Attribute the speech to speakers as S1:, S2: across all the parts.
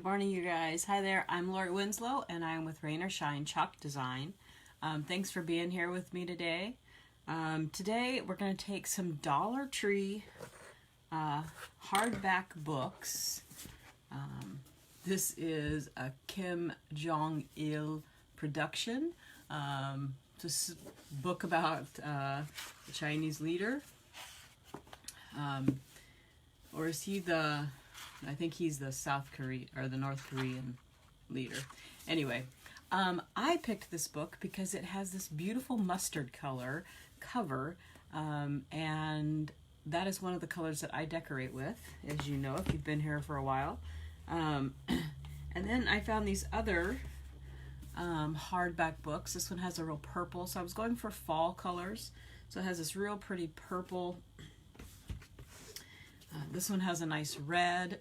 S1: morning, you guys. Hi there. I'm Lori Winslow, and I'm with Rain or Shine Chalk Design. Thanks for being here with me today. Today, we're going to take some Dollar Tree hardback books. This is a Kim Jong-il production. This is a book about the Chinese leader. Or is he the... I think he's the South Korean or the North Korean leader. Anyway, I picked this book because it has this beautiful mustard color cover, and that is one of the colors that I decorate with, as you know, if you've been here for a while. And then I found these other hardback books. This one has a real purple, so I was going for fall colors. So it has this real pretty purple. This one has a nice red,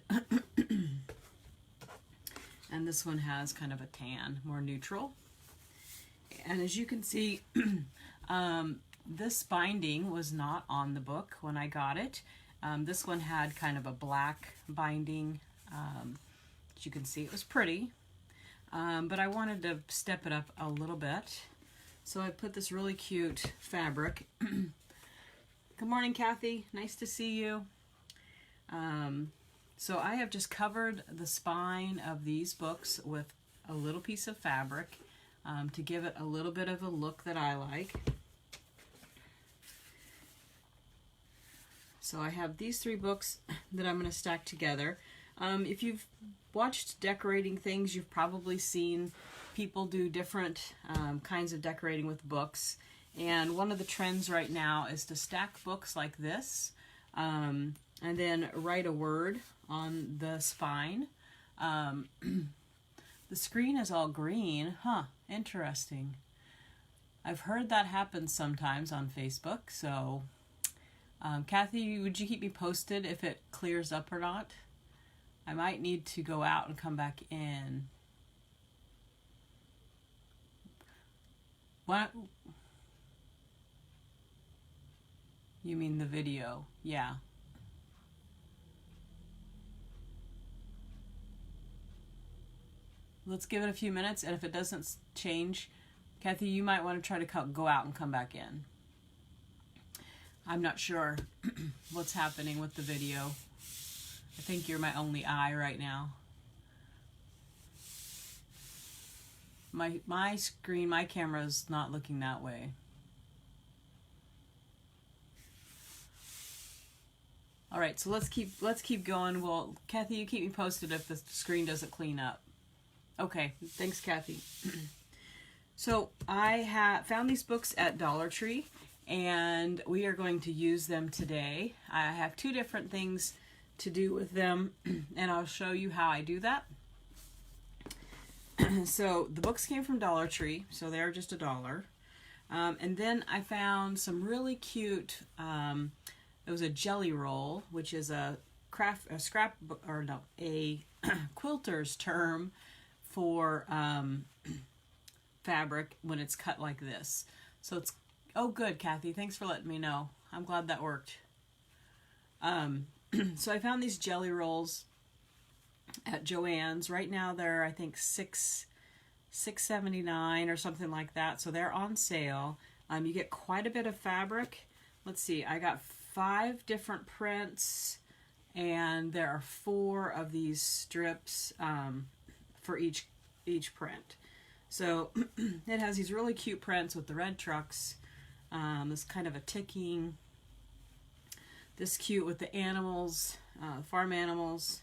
S1: and this one has kind of a tan, more neutral. And as you can see, this binding was not on the book when I got it. This one had kind of a black binding. As you can see, it was pretty, but I wanted to step it up a little bit. So I put this really cute fabric. Good morning, Kathy. Nice to see you. So I have just covered the spine of these books with a little piece of fabric to give it a little bit of a look that I like. So I have these three books that I'm going to stack together. If you've watched decorating things, you've probably seen people do different kinds of decorating with books. And one of the trends right now is to stack books like this. And then write a word on the spine. The screen is all green. Huh, interesting. I've heard that happens sometimes on Facebook. So, Kathy, would you keep me posted if it clears up or not? I might need to go out and come back in. What? You mean the video? Yeah. Let's give it a few minutes, and if it doesn't change, Kathy, you might want to try to go out and come back in. I'm not sure what's happening with the video. I think you're my only eye right now. My screen, my camera's not looking that way. All right, so let's keep going. Well, Kathy, you keep me posted if the screen doesn't clean up. Okay, thanks, Kathy. So I found these books at Dollar Tree, and we are going to use them today. I have two different things to do with them, and I'll show you how I do that. So the books came from Dollar Tree, so they're just $1. And then I found some really cute, it was a jelly roll, which is a quilter's term for fabric when it's cut like this. So it's, oh good, Kathy, thanks for letting me know. I'm glad that worked. So I found these jelly rolls at Joann's. Right now they're, I think, $6.79 or something like that. So they're on sale. You get quite a bit of fabric. Let's see, I got 5 different prints, and there are 4 of these strips for each print. So it has these really cute prints with the red trucks, this kind of a ticking, this cute with the animals, farm animals.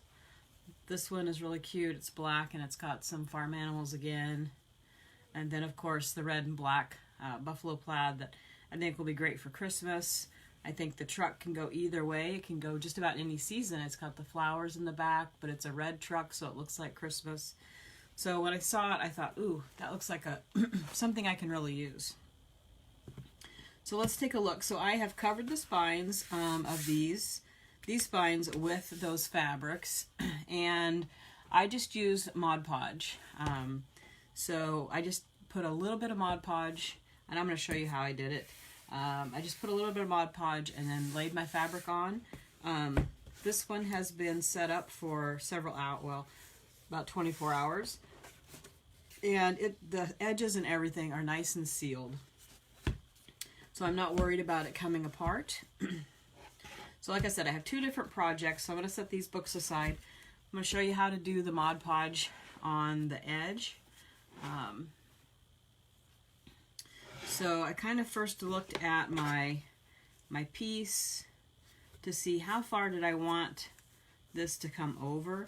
S1: This one is really cute. It's black and it's got some farm animals again. And then of course the red and black buffalo plaid that I think will be great for Christmas. I think the truck can go either way. It can go just about any season. It's got the flowers in the back, but it's a red truck, so it looks like Christmas. So when I saw it, I thought, ooh, that looks like a something I can really use. So let's take a look. So I have covered the spines of these spines with those fabrics, and I just use Mod Podge. So I just put a little bit of Mod Podge, and I'm going to show you how I did it. I just put a little bit of Mod Podge and then laid my fabric on. This one has been set up for several hours. Well, about 24 hours. And the edges and everything are nice and sealed. So I'm not worried about it coming apart. So like I said, I have 2 different projects. So I'm going to set these books aside. I'm going to show you how to do the Mod Podge on the edge. So I kind of first looked at my piece to see how far did I want this to come over.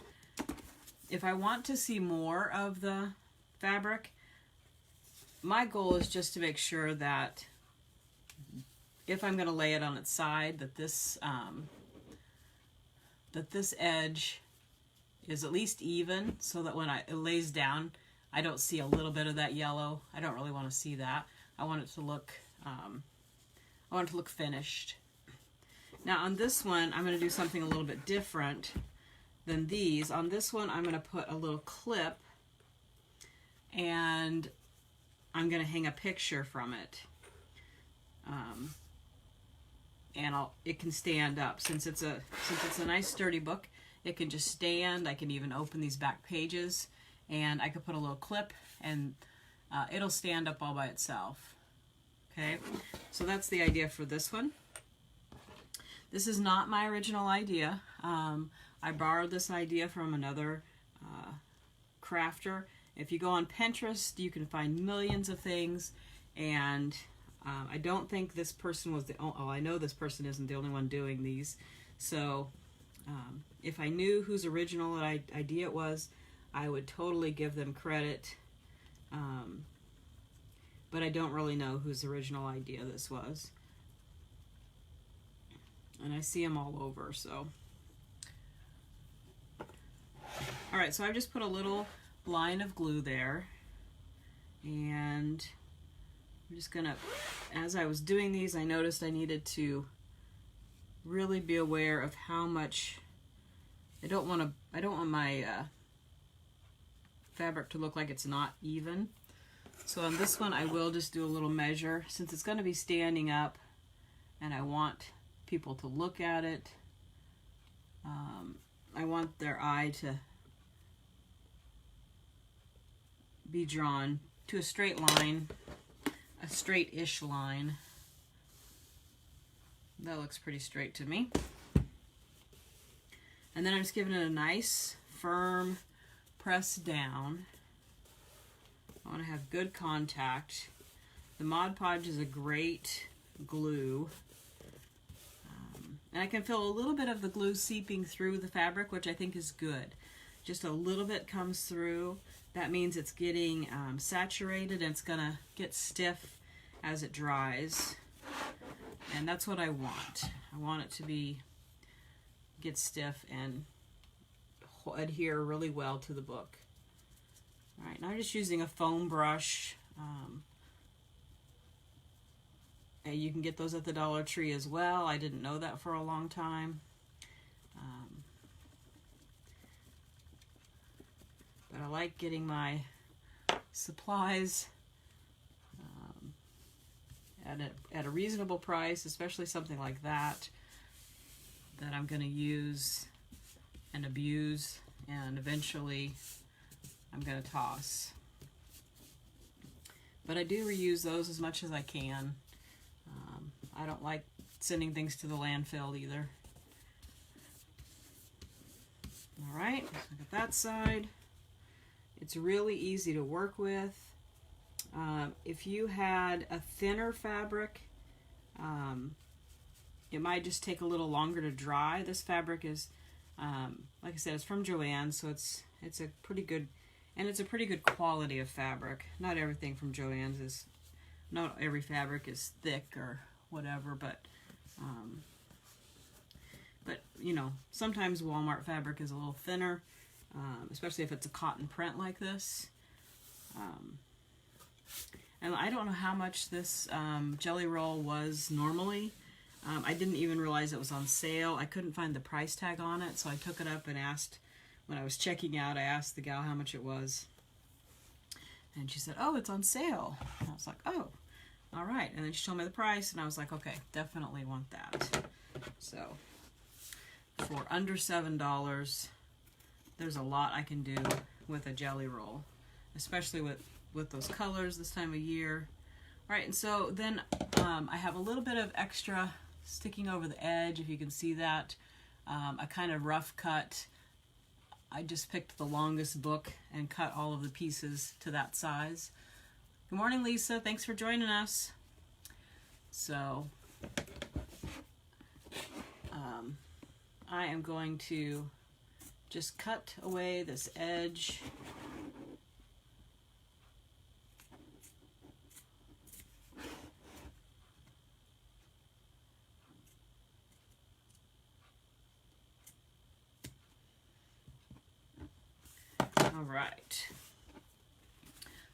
S1: If I want to see more of the fabric, my goal is just to make sure that if I'm going to lay it on its side, that this edge is at least even, so that when it lays down, I don't see a little bit of that yellow. I don't really want to see that. I want it to look finished. Now on this one, I'm going to do something a little bit different than these. On this one, I'm going to put a little clip, and I'm going to hang a picture from it. And it can stand up. Since it's a nice sturdy book, it can just stand. I can even open these back pages, and I could put a little clip, and it'll stand up all by itself. Okay, so that's the idea for this one. This is not my original idea. I borrowed this idea from another crafter. If you go on Pinterest, you can find millions of things, and I don't think this person was the only, I know this person isn't the only one doing these. So if I knew whose original idea it was, I would totally give them credit. But I don't really know whose original idea this was. And I see them all over, so. Alright, so I've just put a little line of glue there. And I'm just gonna, as I was doing these, I noticed I needed to really be aware of how much, I don't want my fabric to look like it's not even. So on this one, I will just do a little measure, since it's going to be standing up and I want people to look at it. I want their eye to be drawn to a straight line, a straight-ish line. That looks pretty straight to me. And then I'm just giving it a nice, firm press down. I want to have good contact. The Mod Podge is a great glue. And I can feel a little bit of the glue seeping through the fabric, which I think is good. Just a little bit comes through. That means it's getting saturated, and it's going to get stiff as it dries. And that's what I want. I want it to get stiff and adhere really well to the book. All right, now I'm just using a foam brush. And you can get those at the Dollar Tree as well. I didn't know that for a long time. But I like getting my supplies at a reasonable price, especially something like that I'm going to use and abuse, and eventually I'm going to toss. But I do reuse those as much as I can. I don't like sending things to the landfill either. Alright, look at that side. It's really easy to work with. If you had a thinner fabric, it might just take a little longer to dry. This fabric is, like I said, it's from Joann, so it's a pretty good, and it's a pretty good quality of fabric. Not everything from Joann's is, not every fabric is thick or whatever, but you know, sometimes Walmart fabric is a little thinner, especially if it's a cotton print like this. And I don't know how much this jelly roll was normally. I didn't even realize it was on sale. I couldn't find the price tag on it, so I took it up and asked, when I was checking out, I asked the gal how much it was. And she said, oh, it's on sale. And I was like, oh, all right. And then she told me the price, and I was like, okay, definitely want that. So for under $7, there's a lot I can do with a jelly roll, especially with those colors this time of year. All right, and so then I have a little bit of extra sticking over the edge, if you can see that. A kind of rough cut. I just picked the longest book and cut all of the pieces to that size. Good morning, Lisa. Thanks for joining us. So I am going to just cut away this edge. All right.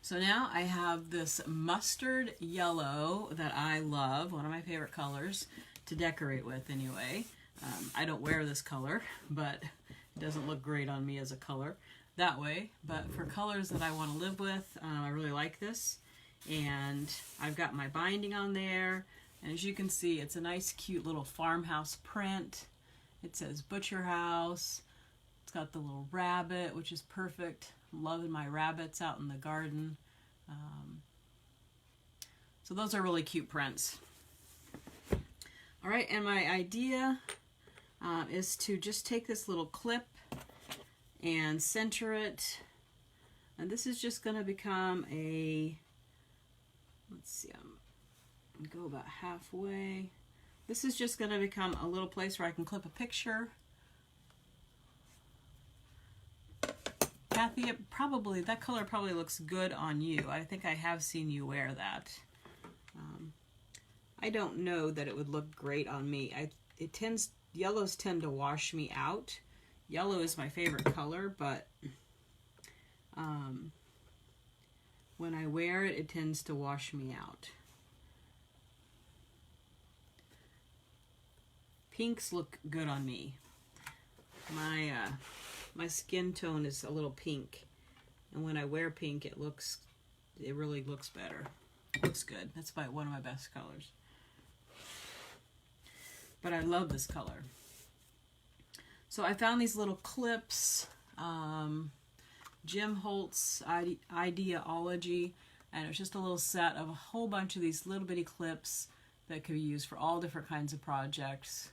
S1: So now I have this mustard yellow that I love, one of my favorite colors to decorate with anyway. I don't wear this color, but it doesn't look great on me as a color that way. But for colors that I want to live with, I really like this. And I've got my binding on there. And as you can see, it's a nice, cute little farmhouse print. It says Butcher House. It's got the little rabbit, which is perfect. I'm loving my rabbits out in the garden. So those are really cute prints. All right, and my idea is to just take this little clip and center it. And this is just going to become a, let's see, I'm go about halfway. This is just going to become a little place where I can clip a picture. Kathy, that color probably looks good on you. I think I have seen you wear that. I don't know that it would look great on me. Yellows tend to wash me out. Yellow is my favorite color, but when I wear it, it tends to wash me out. Pinks look good on me. My skin tone is a little pink, and when I wear pink, it really looks better. It looks good. That's one of my best colors. But I love this color. So I found these little clips, Jim Holt's Ideology, and it was just a little set of a whole bunch of these little bitty clips that could be used for all different kinds of projects.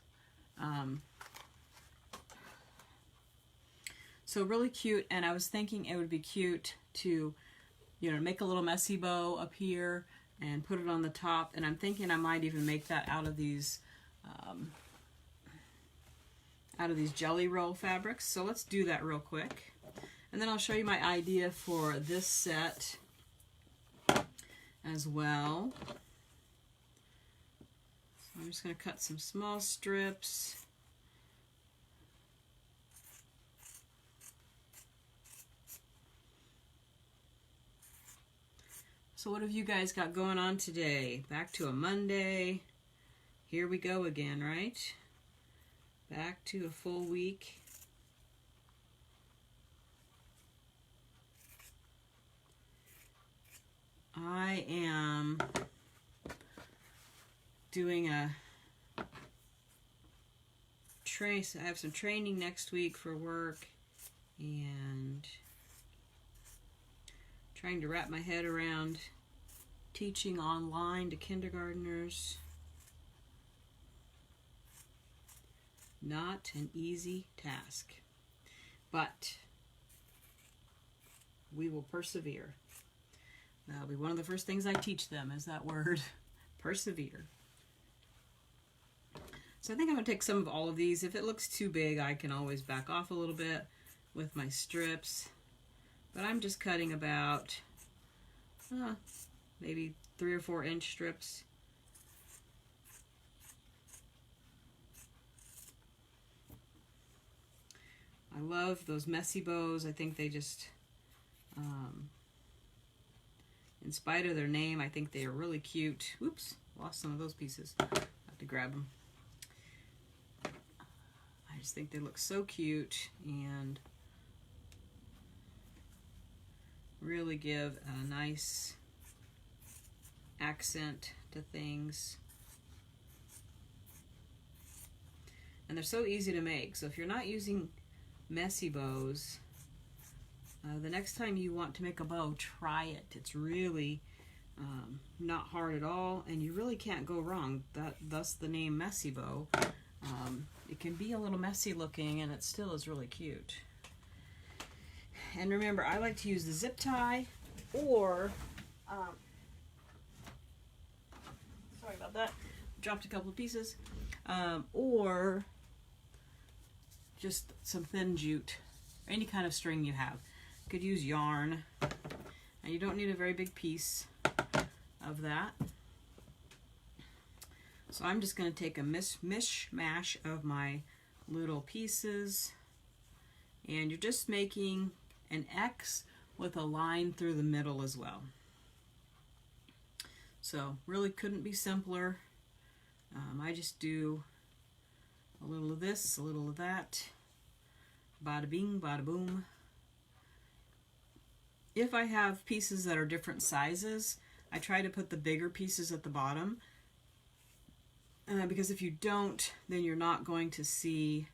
S1: So really cute, and I was thinking it would be cute to, make a little messy bow up here and put it on the top, and I'm thinking I might even make that out of these jelly roll fabrics. So let's do that real quick, and then I'll show you my idea for this set as well. So I'm just going to cut some small strips. So what have you guys got going on today? Back to a Monday. Here we go again, right? Back to a full week. I am doing I have some training next week for work, and trying to wrap my head around teaching online to kindergartners. Not an easy task, but we will persevere. That'll be one of the first things I teach them, is that word, persevere. So I think I'm going to take some of all of these. If it looks too big, I can always back off a little bit with my strips. But I'm just cutting about maybe 3 or 4 inch strips. I love those messy bows. I think they just, in spite of their name, I think they are really cute. Oops, lost some of those pieces. I have to grab them. I just think they look so cute and really give a nice accent to things. And they're so easy to make. So if you're not using messy bows, The next time you want to make a bow, try it. It's really not hard at all, and you really can't go wrong. Thus the name messy bow. It can be a little messy looking, and it still is really cute. And remember, I like to use the zip tie, or sorry about that, dropped a couple of pieces, or just some thin jute, or any kind of string you have. You could use yarn, and you don't need a very big piece of that. So I'm just going to take a mishmash of my little pieces, and you're just making an X with a line through the middle as well. So really couldn't be simpler. I just do a little of this, a little of that, bada bing, bada boom. If I have pieces that are different sizes, I try to put the bigger pieces at the bottom, because if you don't, then you're not going to see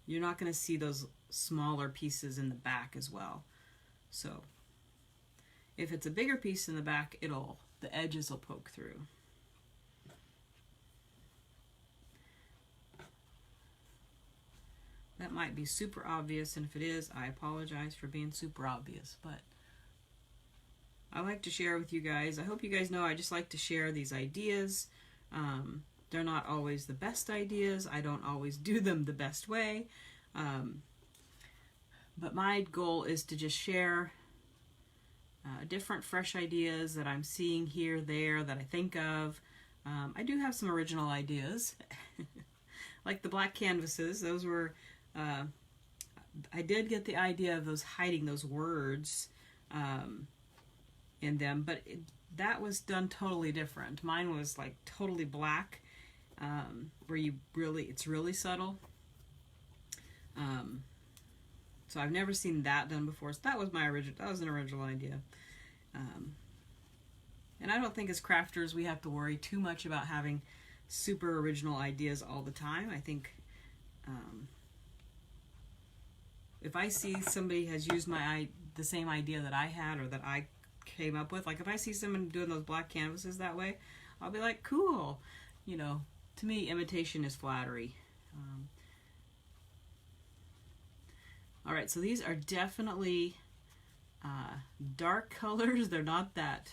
S1: those smaller pieces in the back as well. So if it's a bigger piece in the back, the edges will poke through. That might be super obvious, and if it is, I apologize for being super obvious, but I like to share with you guys. I hope you guys know I just like to share these ideas. They're not always the best ideas. I don't always do them the best way. But my goal is to just share different fresh ideas that I'm seeing here, there, that I think of. I do have some original ideas, like the black canvases. Those were, I did get the idea of those hiding those words in them, but that was done totally different. Mine was like totally black, where it's really subtle. So I've never seen that done before. So that was an original idea. And I don't think as crafters we have to worry too much about having super original ideas all the time. I think if I see somebody has used the same idea that I had or that I came up with, like if I see someone doing those black canvases that way, I'll be like, cool. To me, imitation is flattery. All right, so these are definitely dark colors. They're not that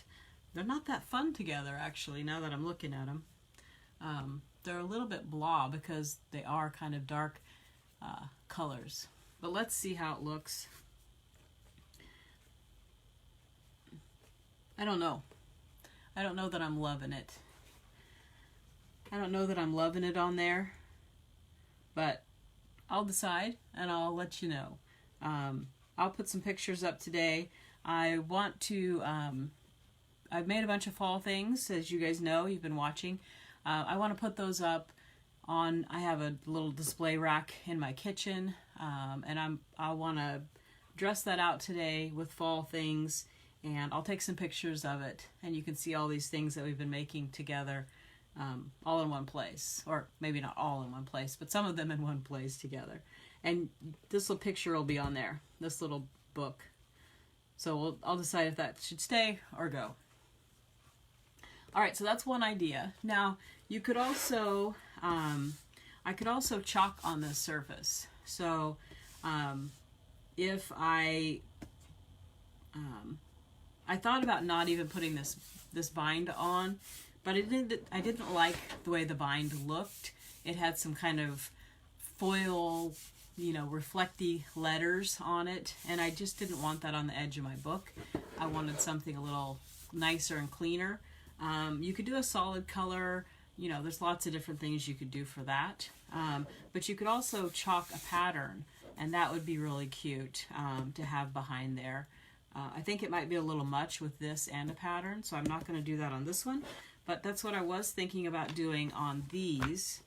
S1: fun together, actually, now that I'm looking at them. They're a little bit blah because they are kind of dark colors. But let's see how it looks. I don't know. I don't know that I'm loving it. I don't know that I'm loving it on there, but I'll decide and I'll let you know. I'll put some pictures up today. I want to, I've made a bunch of fall things, as you guys know, you've been watching. I want to put those up on, I have a little display rack in my kitchen, and I want to dress that out today with fall things, and I'll take some pictures of it, and you can see all these things that we've been making together, all in one place, or maybe not all in one place, but some of them in one place together. And this little picture will be on there, this little book. So I'll decide if that should stay or go. All right, so that's one idea. Now, you could also, I could also chalk on this surface. So if I thought about not even putting this bind on, but I didn't like the way the bind looked. It had some kind of foil, reflecty letters on it, and I just didn't want that on the edge of my book. I wanted something a little nicer and cleaner. You could do a solid color, there's lots of different things you could do for that. But you could also chalk a pattern, and that would be really cute to have behind there. I think it might be a little much with this and a pattern, so I'm not going to do that on this one, but that's what I was thinking about doing on these.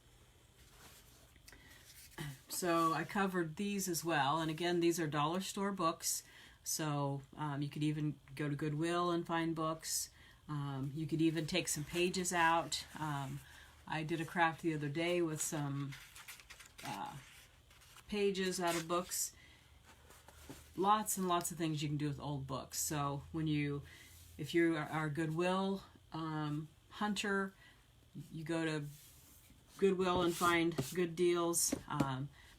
S1: So I covered these as well, and again, these are dollar store books, so you could even go to Goodwill and find books. You could even take some pages out. I did a craft the other day with some pages out of books, lots and lots of things you can do with old books. So if you are a Goodwill hunter, you go to Goodwill and find good deals,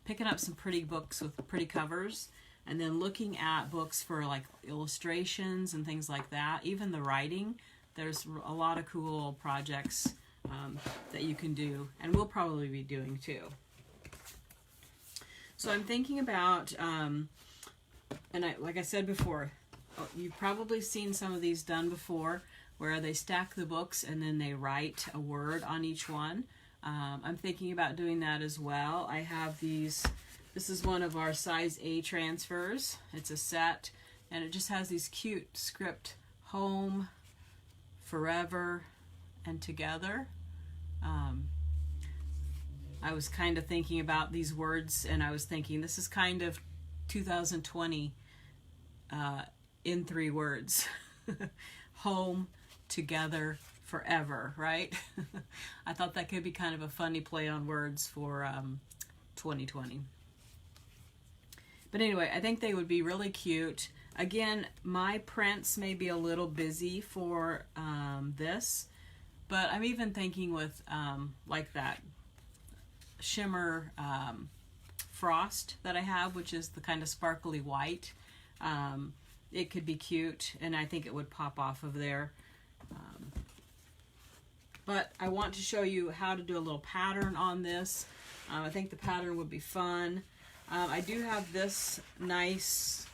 S1: picking up some pretty books with pretty covers, and then looking at books for like illustrations and things like that. Even the writing, there's a lot of cool projects that you can do, and we'll probably be doing too. So I'm thinking about, like I said before, you've probably seen some of these done before, where they stack the books and then they write a word on each one. I'm thinking about doing that as well. I have these, this is one of our size A transfers. It's a set, and it just has these cute script: home, forever, and together. I was kind of thinking about these words, and I was thinking this is kind of 2020 in 3 words. Home, together, forever, right? I thought that could be kind of a funny play on words for 2020. But anyway, I think they would be really cute. Again, my prints may be a little busy for this, but I'm even thinking with like that shimmer frost that I have, which is the kind of sparkly white. It could be cute, and I think it would pop off of there. But I want to show you how to do a little pattern on this. I think the pattern would be fun. I do have this nice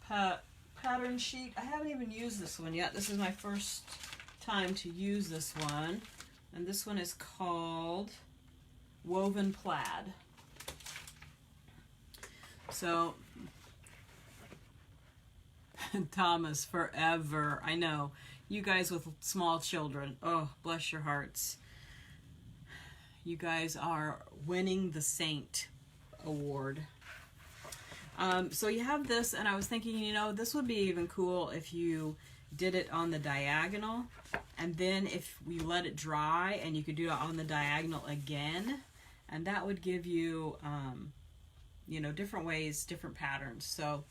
S1: pattern sheet. I haven't even used this one yet. This is my first time to use this one. And this one is called Woven Plaid. So, Thomas, forever. I know. You guys with small children, oh, bless your hearts. You guys are winning the Saint Award. So you have this, and I was thinking, you know, this would be even cool if you did it on the diagonal, and then if you let it dry, and you could do it on the diagonal again, and that would give you, you know, different ways, different patterns. So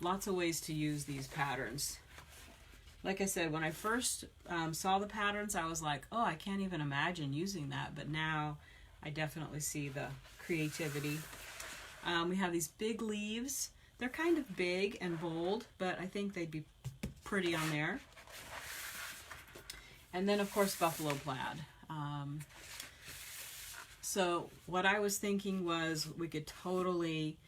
S1: lots of ways to use these patterns. Like I said, when I first saw the patterns, I was like, oh, I can't even imagine using that. But now I definitely see the creativity. We have these big leaves. They're kind of big and bold, but I think they'd be pretty on there. And then, of course, buffalo plaid. So what I was thinking was we could totally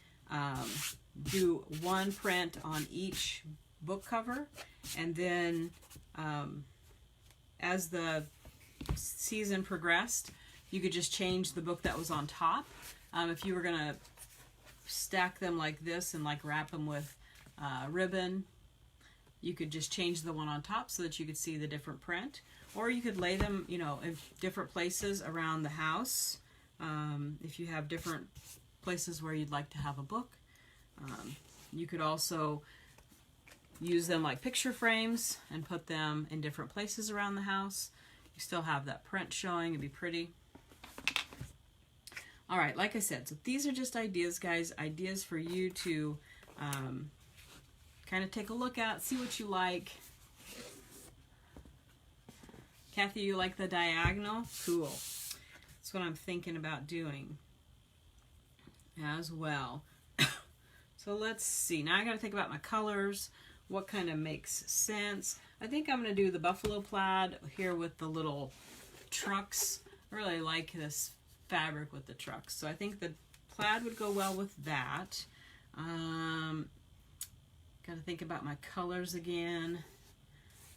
S1: do one print on each book cover, and then as the season progressed, you could just change the book that was on top. If you were going to stack them like this and like wrap them with ribbon, you could just change the one on top so that you could see the different print, or you could lay them, you know, in different places around the house. If you have different places where you'd like to have a book, you could also use them like picture frames and put them in different places around the house. You still have that print showing. It'd be pretty. All right, like I said, so these are just ideas, guys, ideas for you to kind of take a look at, see what you like. Kathy, you like the diagonal? Cool. That's what I'm thinking about doing as well. So let's see. Now I got to think about my colors. What kind of makes sense? I think I'm going to do the buffalo plaid here with the little trucks. I really like this fabric with the trucks. So I think the plaid would go well with that. Got to think about my colors again.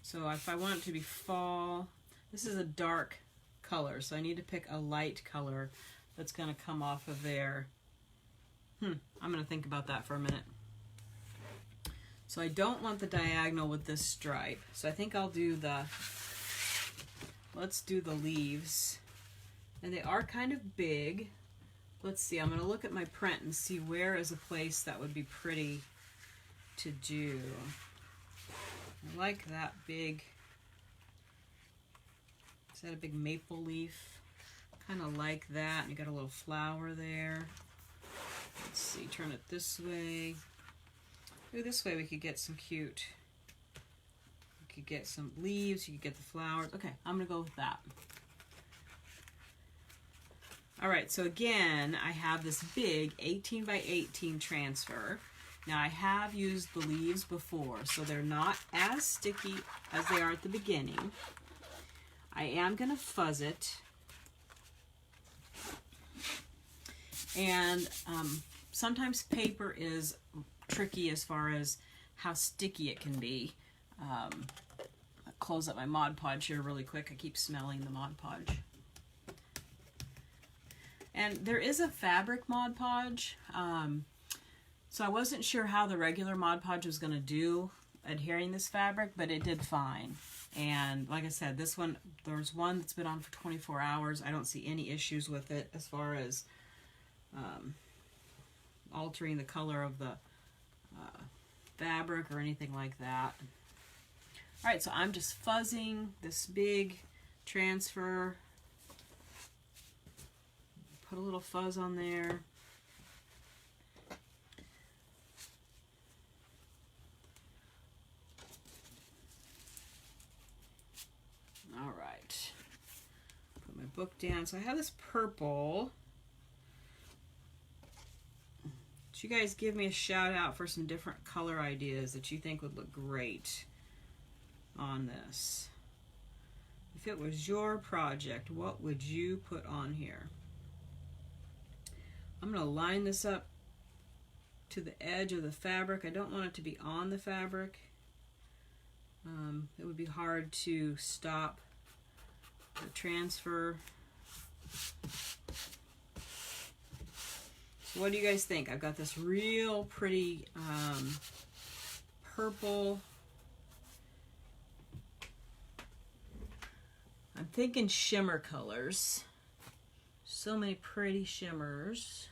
S1: So if I want it to be fall, this is a dark color, so I need to pick a light color that's going to come off of there. I'm going to think about that for a minute. So I don't want the diagonal with this stripe. So I think I'll do let's do the leaves. And they are kind of big. Let's see, I'm going to look at my print and see where is a place that would be pretty to do. I like that big, is that a big maple leaf? Kind of like that. And you got a little flower there. Let's see, turn it this way. Ooh, this way we could get some cute, we could get some leaves, you could get the flowers. Okay, I'm gonna go with that. All right, so again, I have this big 18 by 18 transfer. Now I have used the leaves before, so they're not as sticky as they are at the beginning. I am gonna fuzz it. And sometimes paper is tricky as far as how sticky it can be. I'll close up my Mod Podge here really quick. I keep smelling the Mod Podge. And there is a fabric Mod Podge, so I wasn't sure how the regular Mod Podge was going to do adhering this fabric, but it did fine. And like I said, this one, there's one that's been on for 24 hours. I don't see any issues with it as far as altering the color of the fabric or anything like that. All right, so I'm just fuzzing this big transfer. Put a little fuzz on there. All right. Put my book down. So I have this purple. So you guys give me a shout out for some different color ideas that you think would look great on this. If it was your project, what would you put on here? I'm going to line this up to the edge of the fabric. I don't want it to be on the fabric. It would be hard to stop the transfer. So what do you guys think? I've got this real pretty purple. I'm thinking shimmer colors. So many pretty shimmers.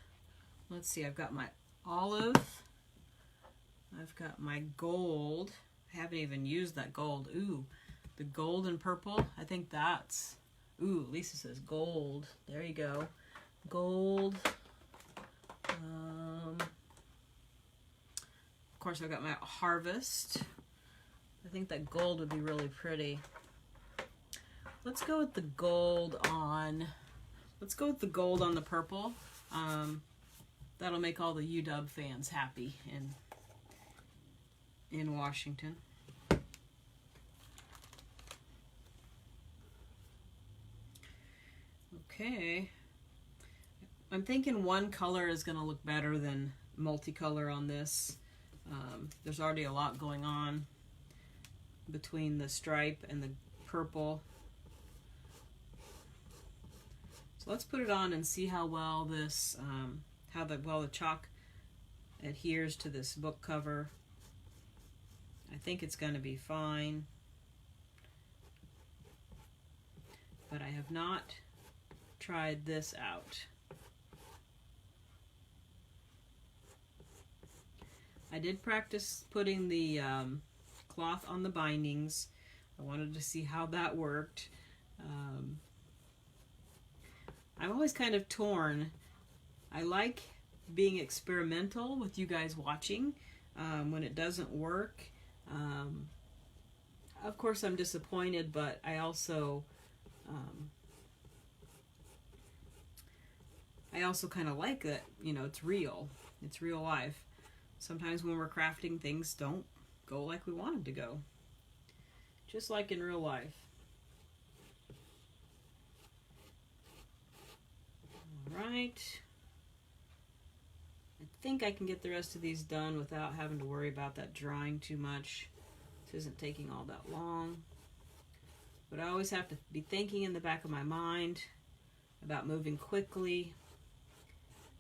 S1: Let's see, I've got my olive. I've got my gold. I haven't even used that gold. Ooh, the gold and purple. I think that's, ooh, Lisa says gold. There you go. Gold. Of course, I've got my harvest. I think that gold would be really pretty. Let's go with the gold on, let's go with the gold on the purple. That'll make all the UW fans happy in Washington. Okay. I'm thinking one color is going to look better than multicolor on this. There's already a lot going on between the stripe and the purple. So let's put it on and see how well this, well the chalk adheres to this book cover. I think it's going to be fine, but I have not tried this out. I did practice putting the cloth on the bindings. I wanted to see how that worked. I'm always kind of torn. I like being experimental with you guys watching when it doesn't work. Of course I'm disappointed, but I also kind of like that, you know, it's real. It's real life. Sometimes when we're crafting, things don't go like we want them to go. Just like in real life. Alright. I think I can get the rest of these done without having to worry about that drying too much. This isn't taking all that long. But I always have to be thinking in the back of my mind about moving quickly,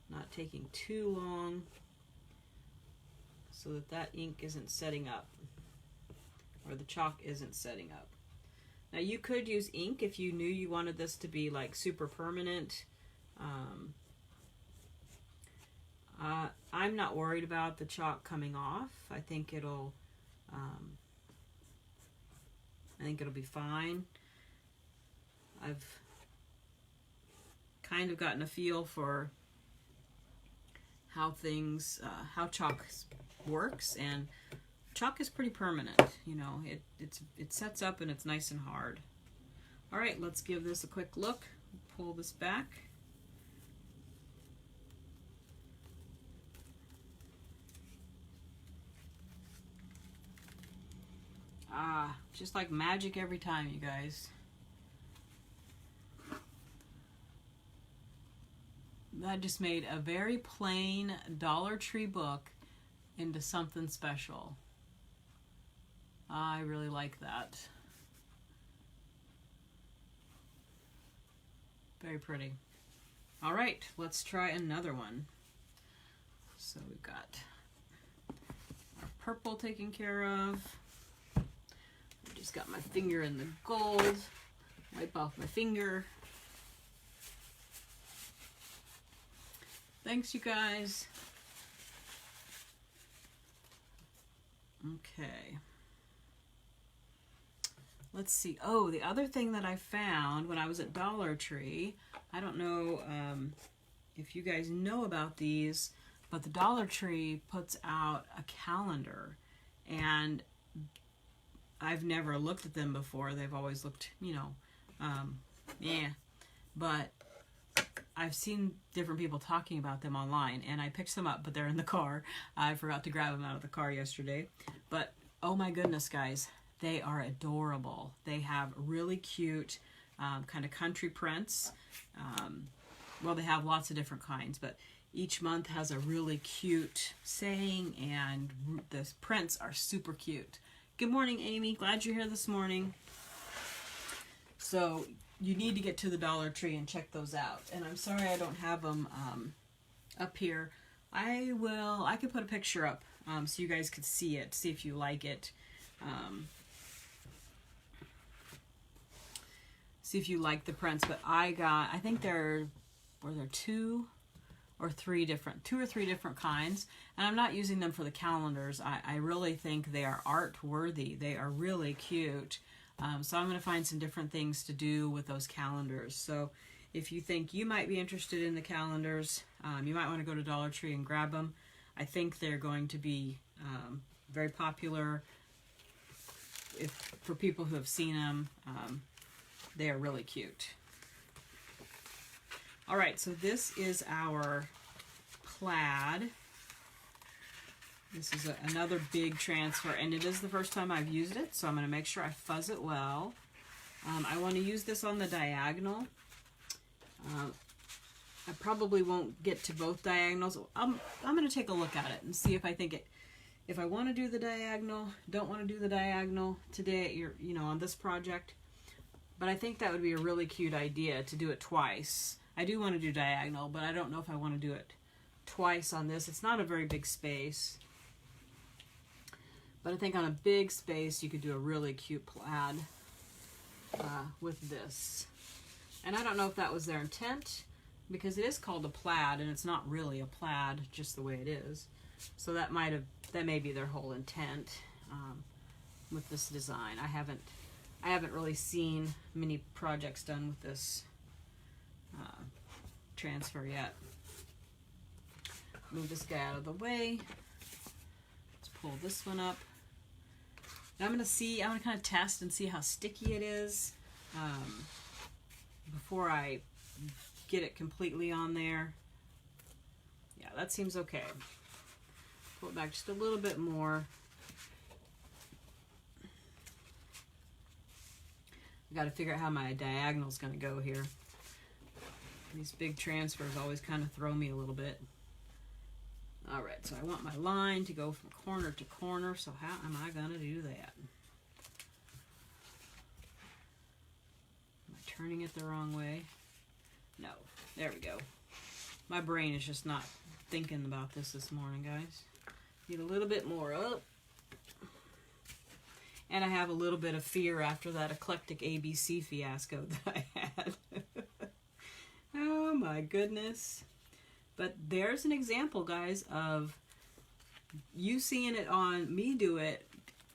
S1: not taking too long, so that ink isn't setting up, or the chalk isn't setting up. Now you could use ink if you knew you wanted this to be like super permanent. I'm not worried about the chalk coming off. I think it'll be fine. I've kind of gotten a feel for how things, how chalk works, and chalk is pretty permanent. You know, it sets up and it's nice and hard. All right, let's give this a quick look. Pull this back. Ah, just like magic every time, you guys. That just made a very plain Dollar Tree book into something special. I really like that. Very pretty. All right, let's try another one. So we've got our purple taken care of. I just got my finger in the gold. Wipe off my finger. Thanks, you guys. Okay. Let's see. Oh, the other thing that I found when I was at Dollar Tree, I don't know if you guys know about these, but the Dollar Tree puts out a calendar, and I've never looked at them before. They've always looked, you know, yeah. But I've seen different people talking about them online, and I picked some up, but they're in the car. I forgot to grab them out of the car yesterday. But, oh my goodness, guys, they are adorable. They have really cute kind of country prints. Well, they have lots of different kinds, but each month has a really cute saying, and the prints are super cute. Good morning, Amy. Glad you're here this morning. So you need to get to the Dollar Tree and check those out. And I'm sorry I don't have them up here. I could put a picture up so you guys could see it, see if you like it. See if you like the prints. But I think were there two or three different kinds. And I'm not using them for the calendars. I really think they are art worthy. They are really cute. So I'm going to find some different things to do with those calendars. So if you think you might be interested in the calendars, you might want to go to Dollar Tree and grab them. I think they're going to be very popular for people who have seen them. They are really cute. All right, so this is our plaid. This is another big transfer, and it is the first time I've used it, so I'm going to make sure I fuzz it well. I want to use this on the diagonal. I probably won't get to both diagonals. I'm going to take a look at it and see if I think if I want to do the diagonal, don't want to do the diagonal today, on this project. But I think that would be a really cute idea to do it twice. I do want to do diagonal, but I don't know if I want to do it twice on this. It's not a very big space. But I think on a big space, you could do a really cute plaid with this. And I don't know if that was their intent, because it is called a plaid, and it's not really a plaid, just the way it is. So that may be their whole intent with this design. I haven't really seen many projects done with this transfer yet. Move this guy out of the way. Let's pull this one up. Now I'm going to kind of test and see how sticky it is before I get it completely on there. Yeah, that seems okay. Pull it back just a little bit more. I got to figure out how my diagonal is going to go here. These big transfers always kind of throw me a little bit. All right, so I want my line to go from corner to corner, so how am I going to do that? Am I turning it the wrong way? No, there we go. My brain is just not thinking about this morning, guys. Need a little bit more up. And I have a little bit of fear after that eclectic ABC fiasco that I had. Oh my goodness. But there's an example, guys, of you seeing it on me do it,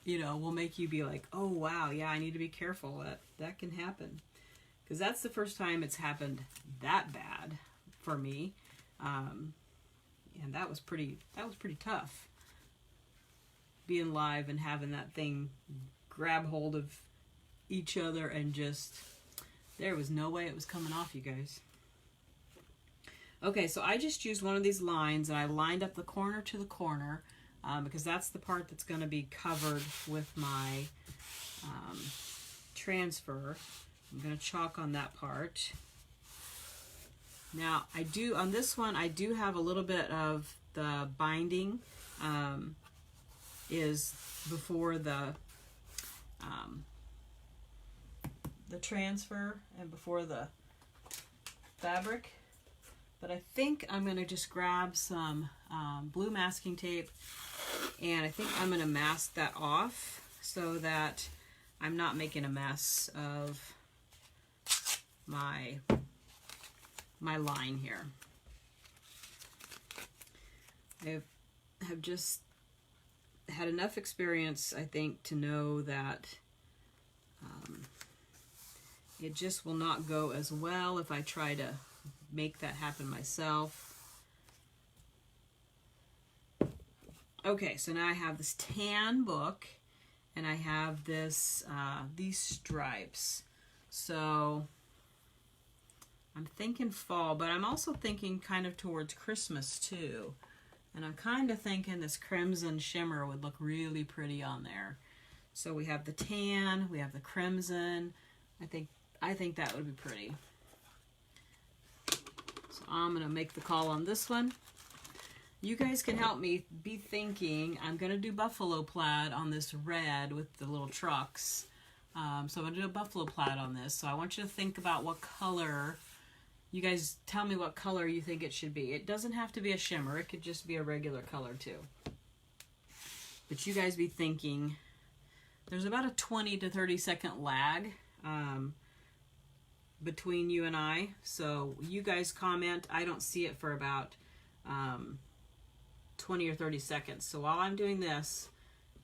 S1: will make you be like, oh, wow, yeah, I need to be careful. That can happen. Because that's the first time it's happened that bad for me. And that was pretty tough. Being live and having that thing grab hold of each other and just, there was no way it was coming off, you guys. Okay, so I just used one of these lines and I lined up the corner to the corner because that's the part that's going to be covered with my transfer. I'm going to chalk on that part. Now, on this one, I do have a little bit of the binding is before the transfer and before the fabric. But I think I'm going to just grab some blue masking tape, and I think I'm going to mask that off so that I'm not making a mess of my line here. I have just had enough experience, I think, to know that it just will not go as well if I try to make that happen myself. Okay, so now I have this tan book and I have this these stripes. So I'm thinking fall, but I'm also thinking kind of towards Christmas too. And I'm kind of thinking this crimson shimmer would look really pretty on there. So we have the tan, we have the crimson. I think that would be pretty. So I'm going to make the call on this one. You guys can help me be thinking. I'm going to do buffalo plaid on this red with the little trucks. So I'm going to do a buffalo plaid on this. So I want you to think about what color. You guys tell me what color you think it should be. It doesn't have to be a shimmer. It could just be a regular color too. But you guys be thinking. There's about a 20 to 30 second lag between you and I. So you guys comment. I don't see it for about 20 or 30 seconds. So while I'm doing this,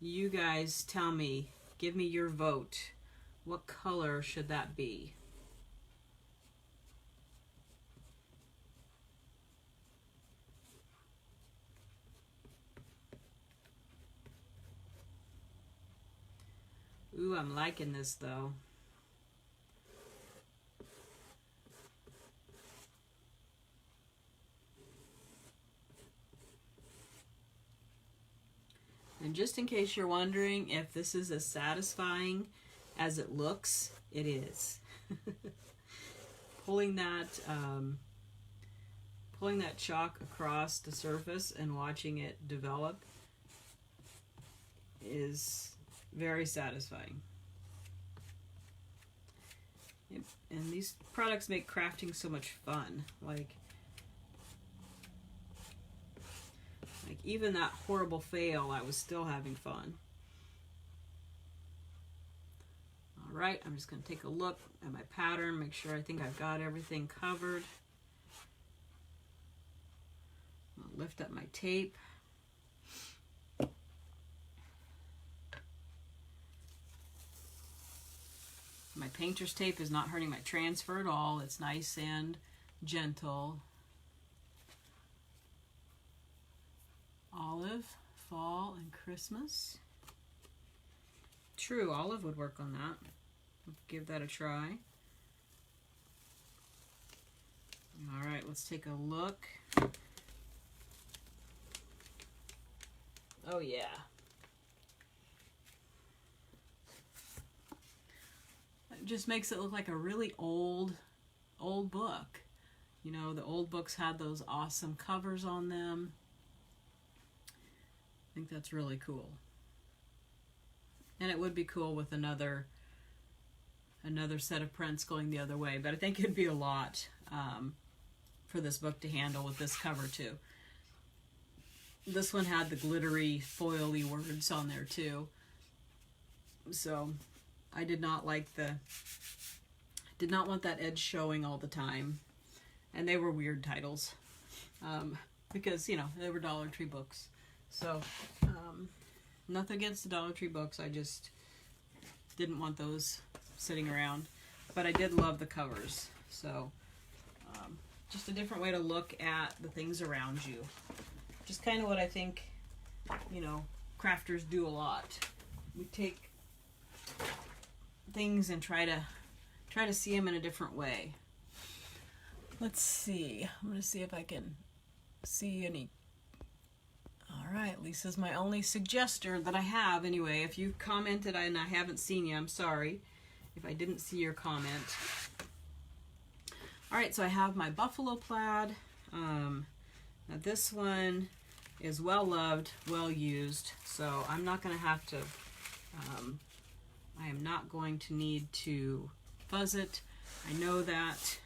S1: you guys tell me, give me your vote. What color should that be? Ooh, I'm liking this though. And just in case you're wondering if this is as satisfying as it looks, it is. Pulling that chalk across the surface and watching it develop is very satisfying. And these products make crafting so much fun. Like even that horrible fail, I was still having fun. All right, I'm just going to take a look at my pattern, make sure I think I've got everything covered. I'll lift up my tape. My painter's tape is not hurting my transfer at all. It's nice and gentle. Olive, fall, and Christmas. True, olive would work on that. Give that a try. All right, let's take a look. Oh yeah. It just makes it look like a really old book. You know, the old books had those awesome covers on them. I think that's really cool. And it would be cool with another set of prints going the other way, but I think it'd be a lot for this book to handle with this cover too. This one had the glittery, foily words on there too. So I did not want that edge showing all the time. And they were weird titles because, you know, they were Dollar Tree books. So nothing against the Dollar Tree books. I just didn't want those sitting around. But I did love the covers. So just a different way to look at the things around you. which is kind of what I think, you know, crafters do a lot. We take things and try to see them in a different way. Let's see. I'm going to see if I can see any. All right, Lisa's my only suggester that I have. Anyway, if you've commented and I haven't seen you, I'm sorry if I didn't see your comment. All right, so I have my buffalo plaid. Now this one is well loved, well used, so I'm not going to have to, I am not going to need to fuzz it. I know that.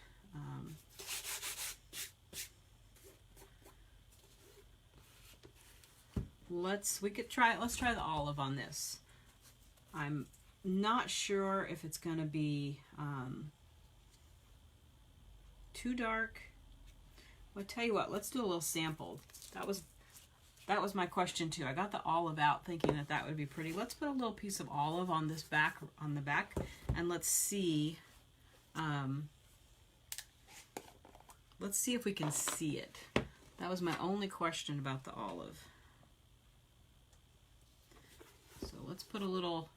S1: Let's try the olive on this. I'm not sure if it's going to be too dark. Well, I tell you what, let's do a little sample. That was my question too. I got the olive out thinking that that would be pretty. Let's put a little piece of olive on this back, on the back, and let's see if we can see it. That was my only question about the olive. So let's put a little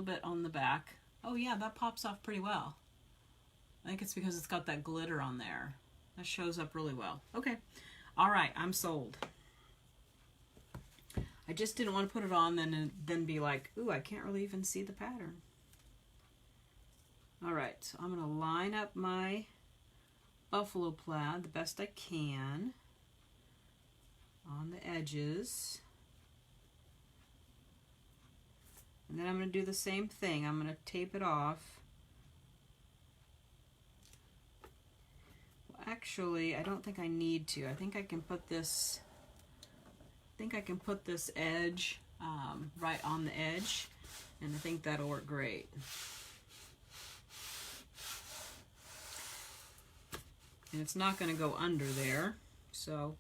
S1: bit on the back. Oh yeah, that pops off pretty well. I think it's because it's got that glitter on there. That shows up really well. Okay. All right, I'm sold. I just didn't want to put it on and then be like, ooh, I can't really even see the pattern. All right, so I'm going to line up my buffalo plaid the best I can on the edges. And then I'm going to do the same thing. I'm going to tape it off. Well, actually, I don't think I need to. I think I can put this edge right on the edge, and I think that'll work great. And it's not going to go under there. So,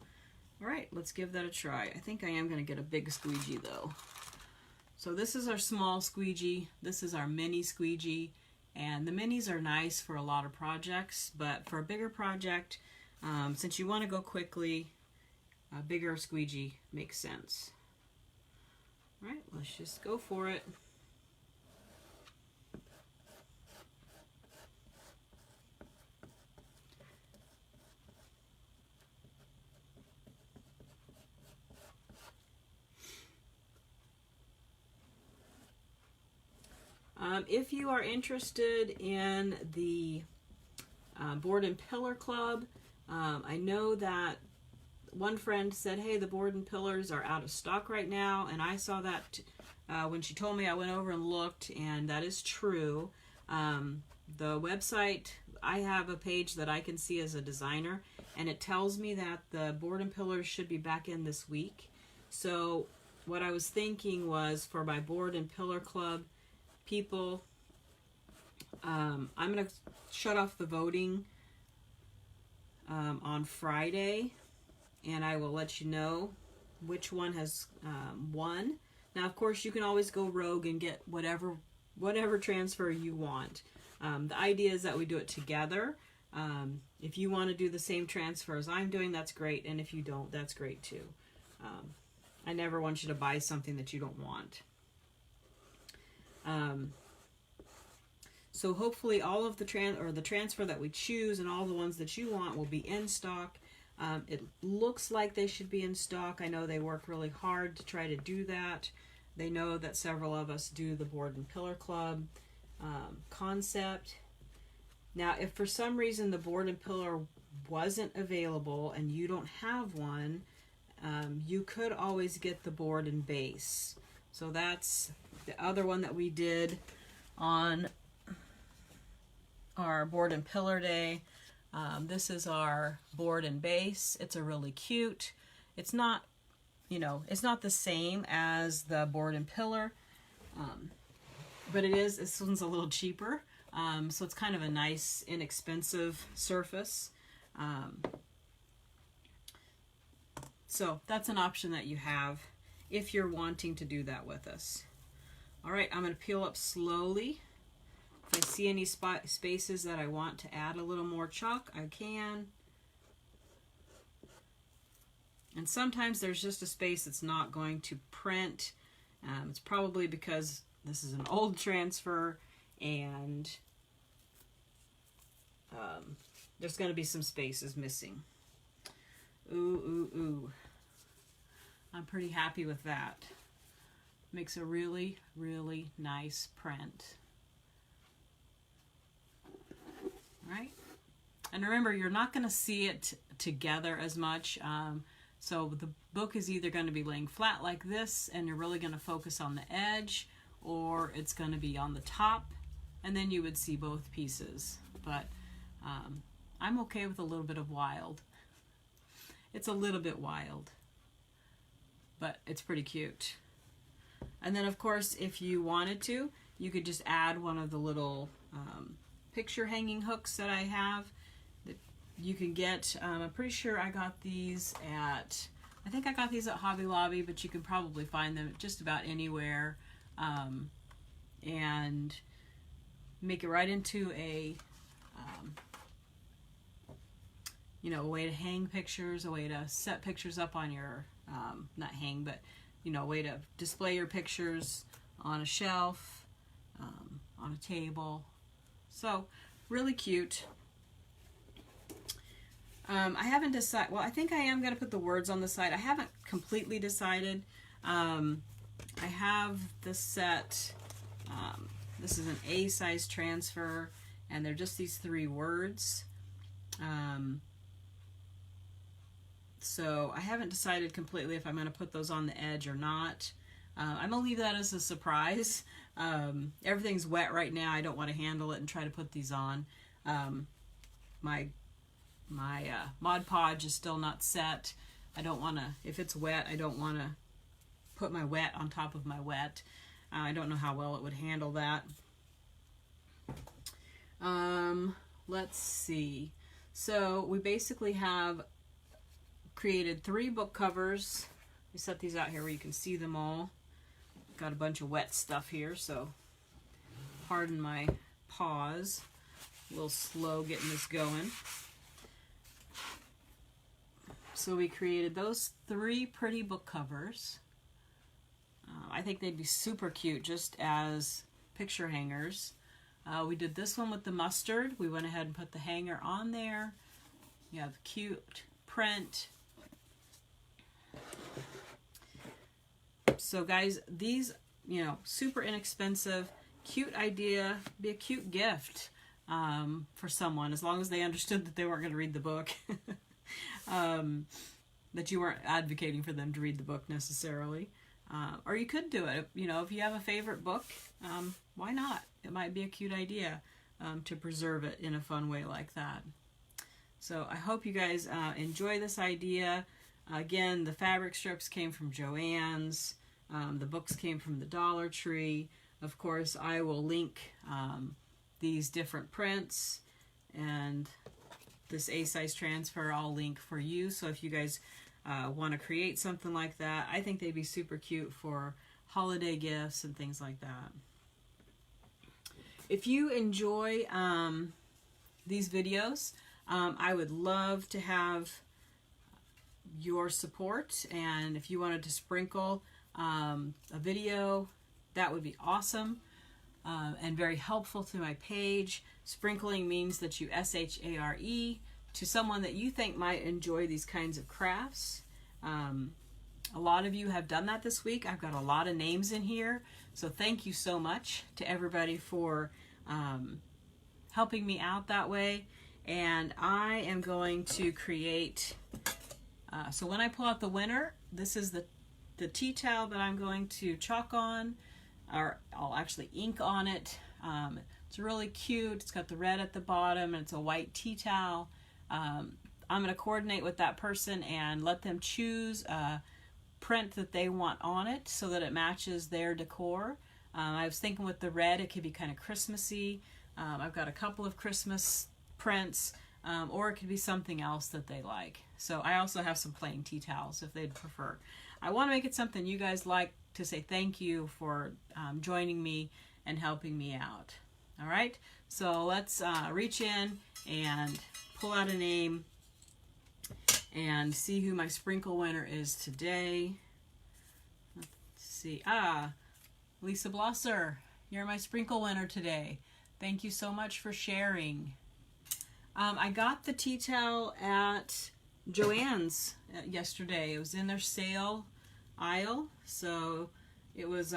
S1: all right, let's give that a try. I think I am going to get a big squeegee though. So this is our small squeegee, this is our mini squeegee, and the minis are nice for a lot of projects, but for a bigger project, since you want to go quickly, a bigger squeegee makes sense. All right, let's just go for it. If you are interested in the Board and Pillar Club, I know that one friend said, hey, the board and pillars are out of stock right now, and I saw that when she told me. I went over and looked, and that is true. The website, I have a page that I can see as a designer, and it tells me that the board and pillars should be back in this week. So what I was thinking was, for my Board and Pillar Club people, I'm going to shut off the voting on Friday, and I will let you know which one has won. Now, of course, you can always go rogue and get whatever transfer you want. The idea is that we do it together. If you want to do the same transfer as I'm doing, that's great, and if you don't, that's great too. I never want you to buy something that you don't want. So hopefully all of the transfer that we choose and all the ones that you want will be in stock. It looks like they should be in stock. I know they work really hard to try to do that. They know that several of us do the Board and Pillar Club concept. Now, if for some reason the Board and Pillar wasn't available and you don't have one, you could always get the board and base. So that's the other one that we did on our Board and Pillar Day. This is our board and base. It's a really cute. It's not, it's not the same as the Board and Pillar, but it is. This one's a little cheaper, so it's kind of a nice, inexpensive surface. So that's an option that you have if you're wanting to do that with us. All right, I'm going to peel up slowly. If I see any spaces that I want to add a little more chalk, I can. And sometimes there's just a space that's not going to print. It's probably because this is an old transfer, and there's going to be some spaces missing. Ooh, ooh, ooh. I'm pretty happy with that. Makes a really, really nice print. Right? And remember, you're not going to see it together as much. So the book is either going to be laying flat like this, and you're really going to focus on the edge, or it's going to be on the top, and then you would see both pieces. But I'm okay with a little bit of wild. It's a little bit wild, but it's pretty cute. And then, of course, if you wanted to, you could just add one of the little picture hanging hooks that I have that you can get. I'm pretty sure I got these at, I think I got these at Hobby Lobby, but you can probably find them just about anywhere, and make it right into a, you know, a way to hang pictures, a way to set pictures up on your, not hang, but, you know, a way to display your pictures on a shelf, on a table. So, really cute. I haven't decided, well, I think I am going to put the words on the side. I haven't completely decided. I have the set, this is an A size transfer, and they're just these 3 words. So I haven't decided completely if I'm going to put those on the edge or not. I'm going to leave that as a surprise. Everything's wet right now. I don't want to handle it and try to put these on. My Mod Podge is still not set. I don't want to, if it's wet, I don't want to put my wet on top of my wet. I don't know how well it would handle that. Let's see. So we basically have created 3 book covers. We set these out here where you can see them all. Got a bunch of wet stuff here, so pardon my pause. A little slow getting this going. So we created those 3 pretty book covers. I think they'd be super cute just as picture hangers. We did this one with the mustard. We went ahead and put the hanger on there. You have cute print. So guys, these, you know, super inexpensive, cute idea, be a cute gift for someone, as long as they understood that they weren't going to read the book. That you weren't advocating for them to read the book necessarily. Or you could do it, you know, if you have a favorite book, why not? It might be a cute idea to preserve it in a fun way like that. So I hope you guys enjoy this idea. Again, the fabric strips came from Joann's. The books came from the Dollar Tree. Of course, I will link these different prints, and this A-size transfer I'll link for you. So if you guys want to create something like that, I think they'd be super cute for holiday gifts and things like that. If you enjoy these videos, I would love to have your support, and if you wanted to sprinkle a video, that would be awesome and very helpful to my page. Sprinkling means that you SHARE to someone that you think might enjoy these kinds of crafts. A lot of you have done that this week. I've got a lot of names in here, so thank you so much to everybody for helping me out that way. And I am going to create, so when I pull out the winner, this is the tea towel that I'm going to chalk on, or I'll actually ink on it. It's really cute. It's got the red at the bottom, and it's a white tea towel. I'm going to coordinate with that person and let them choose a print that they want on it so that it matches their decor. I was thinking with the red, it could be kind of Christmassy. I've got a couple of Christmas prints, or it could be something else that they like. So I also have some plain tea towels if they'd prefer. I want to make it something you guys like to say thank you for joining me and helping me out. All right, so let's reach in and pull out a name, and see who my sprinkle winner is today. Let's see. Lisa Blosser, you're my sprinkle winner today. Thank you so much for sharing. I got the tea towel at Joann's yesterday. It was in their sale aisle, so it was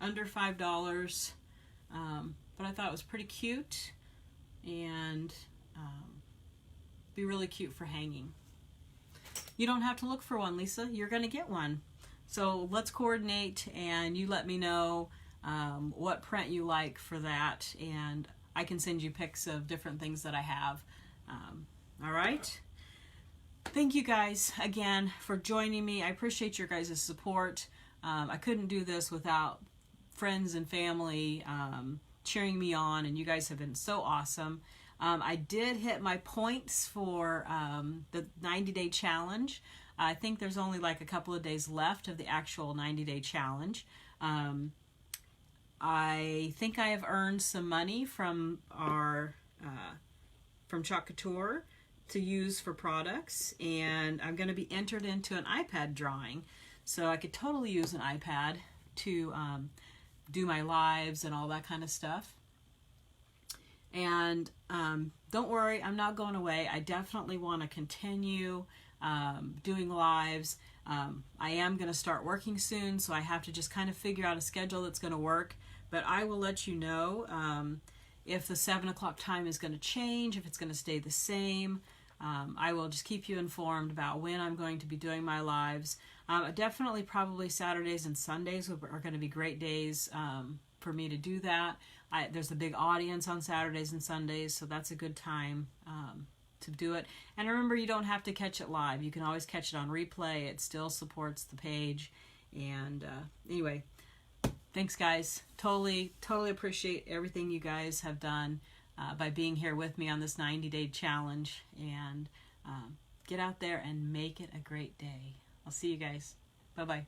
S1: under $5, but I thought it was pretty cute and be really cute for hanging. You don't have to look for one, Lisa. You're going to get one. So let's coordinate, and you let me know what print you like for that, and I can send you pics of different things that I have. All right. Thank you guys again for joining me. I appreciate your guys' support. I couldn't do this without friends and family cheering me on, and you guys have been so awesome. I did hit my points for the 90-day challenge. I think there's only like a couple of days left of the actual 90-day challenge. I think I have earned some money from our from Chalk Couture to use for products, and I'm going to be entered into an iPad drawing, so I could totally use an iPad to do my lives and all that kind of stuff. And don't worry, I'm not going away. I definitely want to continue doing lives. I am going to start working soon, so I have to just kind of figure out a schedule that's going to work, but I will let you know if the 7 o'clock time is going to change, if it's going to stay the same. I will just keep you informed about when I'm going to be doing my lives. Definitely probably Saturdays and Sundays are going to be great days for me to do that. There's a big audience on Saturdays and Sundays, so that's a good time to do it. And remember, you don't have to catch it live. You can always catch it on replay. It still supports the page. And anyway, thanks guys. Totally appreciate everything you guys have done by being here with me on this 90-day challenge. And get out there and make it a great day. I'll see you guys. Bye-bye.